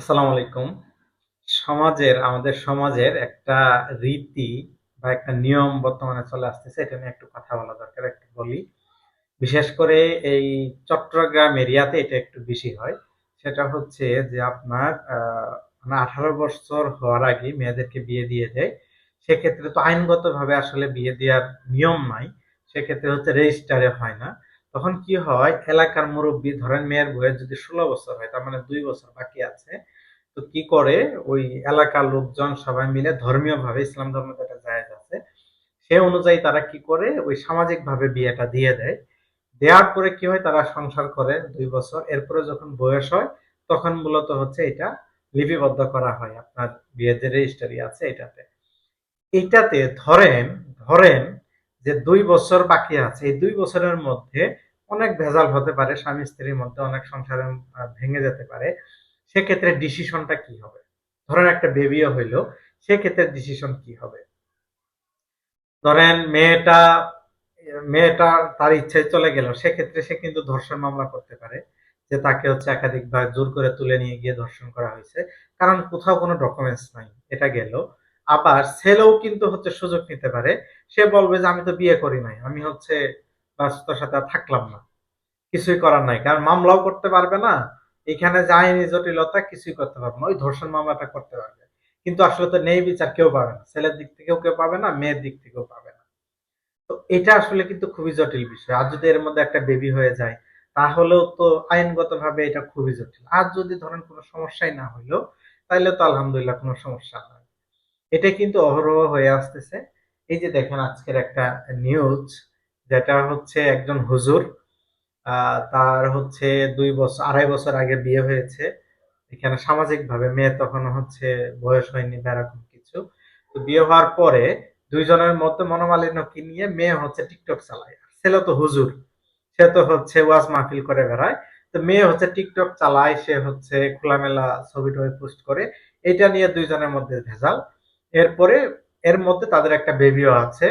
আসসালামু আলাইকুম। আমাদের সমাজের একটা রীতি বা একটা নিয়ম বর্তমানে চলে আসতেছে। এটা নিয়ে একটু কথা বলা দরকার। একটু বলি। বিশেষ করে এই চট্টগ্রাম এরিয়াতে এটা একটু বেশি হয়। সেটা হচ্ছে যে আপনার মানে 18 বছর হওয়ার আগে মেয়েদেরকে বিয়ে দিয়ে দেয়। সেক্ষেত্রে তো আইনগতভাবে আসলে বিয়ে দেওয়ার নিয়ম নাই। সেক্ষেত্রে হচ্ছে রেজিস্টারে হয় না। তখন কি হয় এলাকার মুরব্বি ধরেন মেয়ের বয়স যদি 16 বছর হয় তার মানে 2 বছর বাকি আছে। তো কি করে ওই এলাকার লোকজন সবাই মিলে ধর্মীয়ভাবে ইসলাম ধর্ম যেটা জায়েজ আছে সে অনুযায়ী তারা কি করে ওই সামাজিকভাবে বিয়েটা দিয়ে দেয়। দেওয়ার পরে কি হয় তারা সংসার করে 2 বছর, এরপরে যখন বয়স হয় তখন মূলত হচ্ছে এটা লিপিবদ্ধ করা হয় আপনার বিয়ের যে রেজিস্ট্রি আছে এটাতে। এটাতে ধরেন ধরেন যে 2 বছর বাকি আছে, এই 2 বছরের মধ্যে অনেক ভেজাল হতে পারে, স্বামী স্ত্রীর মধ্যে অনেক সংসারে ভেঙে যেতে পারে। সেক্ষেত্রে ডিসিশনটা কি হবে? ধরেন একটা বেবিও হইলো, সেক্ষেত্রে ডিসিশন কি হবে? ধরেন মেয়েটা তার ইচ্ছায় চলে গেল, সেক্ষেত্রে সে কিন্তু ধর্ষণ মামলা করতে পারে যে তাকে হচ্ছে একাধিকবার জোর করে তুলে নিয়ে গিয়ে ধর্ষণ করা হয়েছে, কারণ কোথাও কোনো ডকুমেন্টস নাই। এটা গেল। আবার ছেলেও কিন্তু হচ্ছে সুযোগ নিতে পারে। সে বলবে যে আমি তো বিয়ে করি নাই, আমি হচ্ছে তোর সাথে আর থাকলাম না, কিছুই করার নাই, কারণ মামলাও করতে পারবে না। এখানে যে আইনি জটিলতা, কিছুই করতে পারবে না, ওই ধর্ষণ মামলাটা করতে পারবে। কিন্তু আসলে তো নেই বিচার কেউ পাবে না, ছেলের দিক থেকেও কেউ পাবে না, মেয়ের দিক থেকেও পাবে না। তো এটা আসলে কিন্তু খুবই জটিল বিষয়। আর যদি এর মধ্যে একটা বেবি হয়ে যায় তাহলেও তো আইনগতভাবে এটা খুবই জটিল। আর যদি ধরেন কোনো সমস্যাই না হইলো তাহলে তো আলহামদুলিল্লাহ কোনো সমস্যা নয়। এটা কিন্তু অহরহ হয়ে আসতেছে। এই যে দেখেন আজকের একটা নিউজ, যেটা হচ্ছে একজন হুজুর, তার হচ্ছে 2 বছর 2.5 বছর আগে বিয়ে হয়েছে। এখানে সামাজিকভাবে মেয়ে তখন হচ্ছে বয়স হয়নি বা এরকম কিছু। তো বিয়ে হওয়ার পরে দুইজনের মধ্যে মনোমালিন্য কি নিয়ে মেয়ে হচ্ছে টিকটক চালায়, ছেলে তো হুজুর, সে তো হচ্ছে ওয়াজ মাহফিল করে বেড়ায়। তো মেয়ে হচ্ছে টিকটক চালায়, সে হচ্ছে খোলামেলা ছবি টবি পোস্ট করে। এটা নিয়ে দুইজনের মধ্যে ভেজাল। এরপরে এর মধ্যে তাদের একটা বেবিও আছে,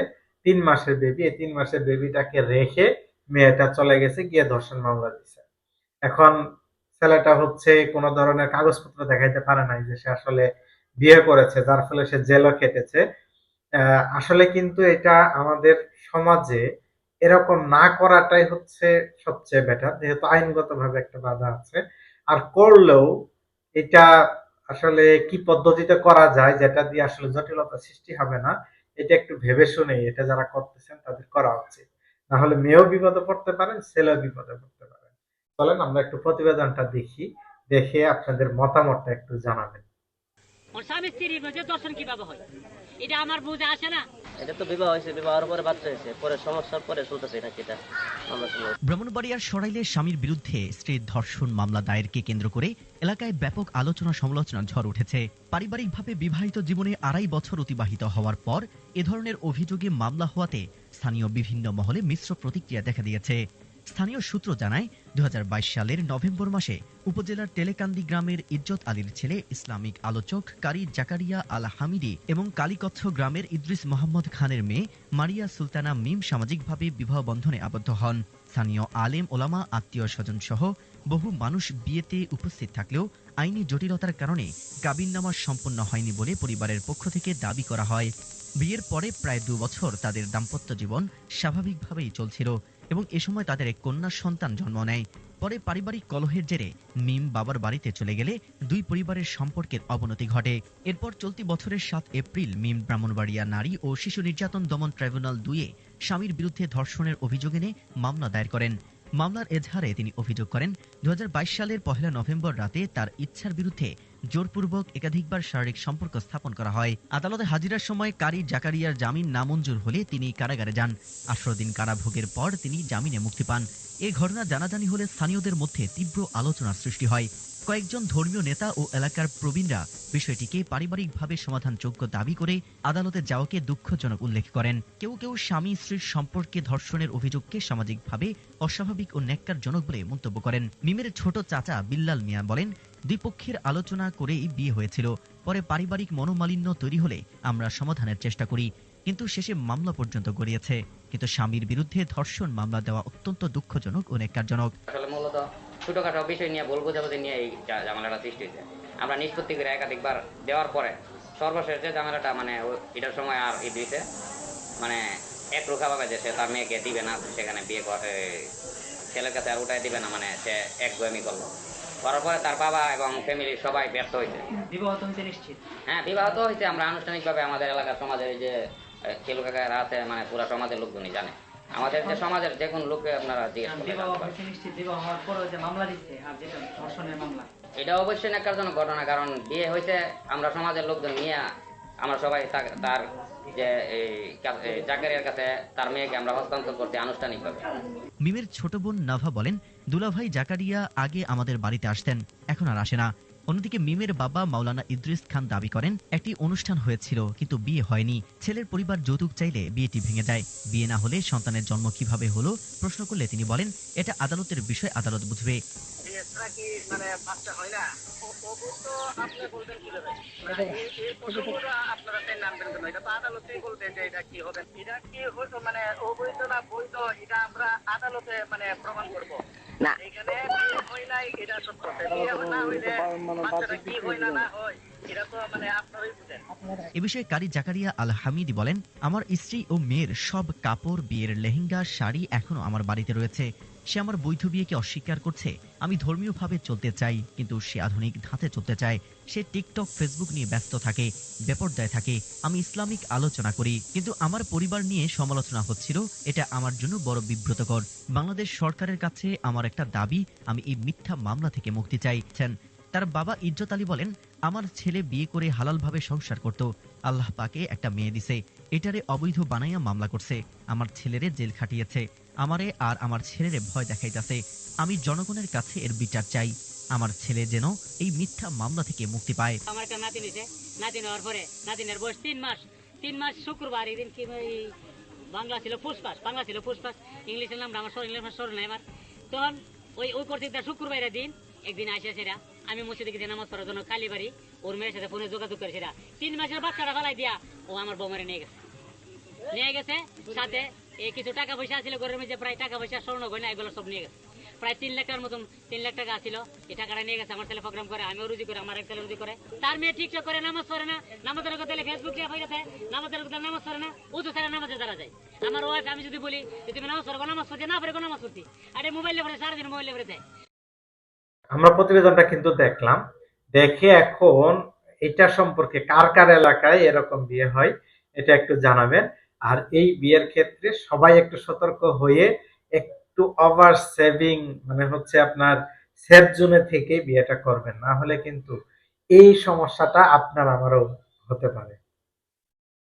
3 মাসের বেবি। এই 3 মাসের বেবিটাকে রেখে মেয়েটা চলে গেছে, গিয়ে ধর্ষণ মামলা দিছে। এখন ছেলেটা হচ্ছে কোন ধরনের কাগজপত্র দেখাইতে পারে নাই যে সে আসলে বিয়ে করেছে, যার ফলে সে জেলও খেটেছে। আসলে কিন্তু এটা আমাদের সমাজে এরকম না করাটাই হচ্ছে সবচেয়ে বেটার, যেহেতু আইনগতভাবে একটা বাধা আছে। আর করলেও এটা আসলে কি পদ্ধতিতে করা যায় যেটা দিয়ে আসলে জটিলতা সৃষ্টি হবে না, এটা একটু ভেবে শুনে এটা যারা করতেছেন তাদের করা উচিত। না হলে মেয়েও বিপদে পড়তে পারেন, ছেলেও বিপদে পড়তে পারেন। চলেন আমরা একটু প্রতিবেদনটা দেখি, দেখে আপনাদের মতামতটা একটু জানাবেন। ওর স্বামী স্ত্রীর মধ্যে দর্শন কিভাবে হয় এটা আমার বুঝে আসে না। এটা তো বিবাহ হয়েছে, বিবাহের পরে বাচ্চা হয়েছে, পরে সমস্যার পরে চলতেছে নাকি এটা আমরা শুনলাম। ব্রাহ্মণবাড়িয়ার সরাইলে স্বামীর বিরুদ্ধে স্ত্রীর ধর্ষণ মামলা দায়েরকে কেন্দ্র করে এলাকায় ব্যাপক আলোচনা সমালোচনার ঝড় উঠেছে। পারিবারিকভাবে বিবাহিত জীবনে 2.5 বছর অতিবাহিত হওয়ার পর এ ধরনের অভিযোগে মামলা হওয়াতে স্থানীয় বিভিন্ন মহলে মিশ্র প্রতিক্রিয়া দেখা দিয়েছে। স্থানীয় সূত্র জানায় 2022 সালের নভেম্বর মাসে উপজেলার তেলেকান্দি গ্রামের ইজ্জত আলীর ছেলে ইসলামিক আলোচক কারি জাকারিয়া আল হামিদি এবং কালীকচ্ছ গ্রামের ইদ্রিস মোহাম্মদ খানের মেয়ে মারিয়া সুলতানা মিম সামাজিকভাবে বিবাহ বন্ধনে আবদ্ধ হন। স্থানীয় আলেম ওলামা আত্মীয় স্বজন সহ বহু মানুষ বিয়েতে উপস্থিত থাকলেও আইনি জটিলতার কারণে কাবিননামা সম্পন্ন হয়নি বলে পরিবারের পক্ষ থেকে দাবি করা হয়। বিয়ের পরে প্রায় 2 বছর তাদের দাম্পত্য জীবন স্বাভাবিকভাবেই চলছিল এবং এ সময় তাদের এক কন্যা সন্তান জন্ম নেয়। পরে পারিবারিক কলহের জেরে মিম বাবার বাড়িতে চলে গেলে দুই পরিবারের সম্পর্কের অবনতি ঘটে। এরপর চলতি বছরের 7 এপ্রিল মিম ব্রাহ্মণবাড়িয়া নারী ও শিশু নির্যাতন দমন ট্রাইব্যুনাল 2-এ স্বামীর বিরুদ্ধে ধর্ষণের অভিযোগ এনে মামলা দায়ের করেন। মামলার এজাহারে তিনি অভিযোগ করেন 2022 সালের 1 নভেম্বর রাতে তার ইচ্ছার বিরুদ্ধে জোরপূর্বক একাধিকবার শারীরিক সম্পর্ক স্থাপন করা হয়। আদালতে হাজিরার সময় কারি জাকারিয়ার জামিন নামঞ্জুর হলে তিনি কারাগারে যান। 18 দিন কারাভোগের পর তিনি জামিনে মুক্তি পান। এ ঘটনা জানাজানি হলে স্থানীয়দের মধ্যে তীব্র আলোচনার সৃষ্টি হয়। কয়েকজন ধর্মীয় নেতা ও এলাকার প্রবীণরা বিষয়টিকে পারিবারিকভাবে সমাধানযোগ্য দাবি করে আদালতে যাওয়াকে দুঃখজনক উল্লেখ করেন। কেউ কেউ স্বামী স্ত্রীর সম্পর্কে ধর্ষণের অভিযোগকে সামাজিকভাবে অস্বাভাবিক ও ন্যাক্কারজনক বলে মন্তব্য করেন। মিমের ছোট চাচা বিল্লাল মিয়া বলেন, দুই পক্ষের আলোচনা করেই বিয়ে হয়েছিল, পরে পারিবারিক মনোমালিন্য তৈরি হলে আমরা সমাধানের চেষ্টা করি, কিন্তু শেষে মামলা পর্যন্ত গড়িয়েছে। কিন্তু স্বামীর বিরুদ্ধে ধর্ষণ মামলা দেওয়া অত্যন্ত দুঃখজনক ও ন্যাক্কারজনক। আসলে মূলত ছোটখাটো বিষয় নিয়ে ভুল বোঝাবুঝি নিয়ে এই ঝামেলাটা সৃষ্টি হয়েছে। আমরা নিষ্পত্তি করে একাধিকবার দেওয়ার পরে সর্বশেষ যে ঝামেলাটা মানে এটার সময় আর দিয়েছে মানে একরোখা ভাবে যে সে তার মেয়েকে দিবে না, সেখানে ছেলের কাছে আর উঠাই দিবে না, মানে সে একগুয়ামি করলো। করার পরে তার বাবা এবং ফ্যামিলি সবাই ব্যর্থ হয়েছে। বিবাহ তো হইতে নিশ্চিত। হ্যাঁ, বিবাহ তো হয়েছে। আমরা আনুষ্ঠানিকভাবে আমাদের এলাকার সমাজের এই যে কেলু কাকারা আছে, মানে পুরা সমাজের লোকজনই জানে। আমাদের যে সমাজের যে কোনো লোককে আপনারা জিজ্ঞেস করলে বিবাহ জানতে পারবেন। হইতে নিশ্চিত, বিবাহ হওয়ার পরেও যে মামলা দিচ্ছে আর যেটা ধর্ষণের মামলা, এটা অবশ্যই ন্যাক্কারজনক ঘটনা। কারণ বিয়ে হয়েছে, আমরা সমাজের লোকজন নিয়ে আমরা সবাই তার যে জাকারিয়ার কাছে তার মেয়েকে আমরা হস্তান্তর করতে আনুষ্ঠানিকভাবে। মিমের ছোট বোন নাভা বলেন, দুলাভাই জাকারিয়া আগে আমাদের বাড়িতে আসতেন, এখন আর আসে না। অন্যদিকে মিমের বাবা মাওলানা ইদ্রিস খান দাবি করেন, একটি অনুষ্ঠান হয়েছিল কিন্তু বিয়ে হয়নি। ছেলের পরিবার যৌতুক চাইলে বিয়েটি ভেঙে যায়। বিয়ে না হলে সন্তানের জন্ম কিভাবে হলো প্রশ্ন করলে তিনি বলেন, এটা আদালতের বিষয়, আদালত বুঝবে। এ বিষয়ে কারি জাকারিয়া আল হামিদি বলেন, আমার স্ত্রী ও মেয়ের সব কাপড়, বিয়ের লেহেঙ্গা, শাড়ি এখনো আমার বাড়িতে রয়েছে। সে আমার বৈধ বিয়েকে অস্বীকার করছে। আমি ধর্মীয়ভাবে চলতে চাই, কিন্তু সে আধুনিক ধাঁচে চলতে চায়। সে টিকটক, ফেসবুক নিয়ে ব্যস্ত থাকে, বেপরদায় থাকে। আমি ইসলামিক আলোচনা করি, কিন্তু আমার পরিবার নিয়ে সমালোচনা হচ্ছিল। এটা আমার জন্য বড় বিব্রতকর। বাংলাদেশ সরকারের কাছে আমার একটা দাবি, আমি এই মিথ্যা মামলা থেকে মুক্তি চাইছেন। তার বাবা ইজ্জত আলী বলেন, আমার ছেলে বিয়ে করে হালালভাবে সংসার করত। আল্লাহ পাকে একটা মেয়ে দিছে, এটারে অবৈধ বানাইয়া মামলা করছে। আমার ছেলেরে জেল খাটিয়েছে, আমারে আর আমার ছেলেরে ভয় দেখাইতেছে। আমি জনগণের কাছে এর বিচার চাই। আমার ছেলে যেন এই মিথ্যা মামলা থেকে মুক্তি পায়। আমার একটা নাতিন হয়েছে, নাতিন হওয়ার পরে নাতিনের বয়স 3 মাস শুক্রবার এই দিন কি বাংলা ছিল ফুসফাস, ইংলিশের নাম আমার ইংলিশ স্মরণ নাই আমার। তখন ওই কর্তৃক শুক্রবারের দিন একদিন আসে সেরা, আমি মসজিদে গেছি নামাজ পড়ার জন্য কালীবাড়ি, ওর মেয়ের সাথে ফোনে যোগাযোগ করে সেরা 3 মাসের বাচ্চাটা ফেলাই দিয়া ও আমার বৌমারে নিয়ে গেছে সাথে কিছু টাকা পয়সা ছিল ঘরের মধ্যে, প্রায় টাকা পয়সা, স্বর্ণ গয়না এগুলো সব নিয়ে গেছে। প্রায় 3 লাখ টাকার মতন, 3 লাখ টাকা ছিল। এই টাকাটা নিয়ে গেছে। আমার ছেলে প্রোগ্রাম করে, আমিও রুজি করে, আমার এক ছেলে রুজি করে। তার মেয়ে ঠিকঠাক করে নামাজ পড়ে না, নামাজের কথা ফেসবুক দিয়ে হয়ে গেছে, নামাজের কথা নামাজ পড়ে না, উজু ছাড়া নামাজে যারা যায়। আমার ওয়াইফ আমি যদি বলি যে তুমি নামাজ পড়ো, নামাজ পড়তে না পারে, নামাজ পড়তি আরে মোবাইলে পড়ে, সারাদিন মোবাইলে পড়ে যায়। আমরা প্রতিবেদনটা কিন্তু দেখলাম, দেখে এখন এটা সম্পর্কে কার কার এলাকায় এরকম বিয়ে হয় এটা একটু জানাবেন। আর এই বিয়ের ক্ষেত্রে সবাই একটু সতর্ক হয়ে একটু ওভার সেভিং, মানে হচ্ছে আপনার সেফ জোনে থেকে বিয়েটা করবেন, না হলে কিন্তু এই সমস্যাটা আপনার আমারও হতে পারে।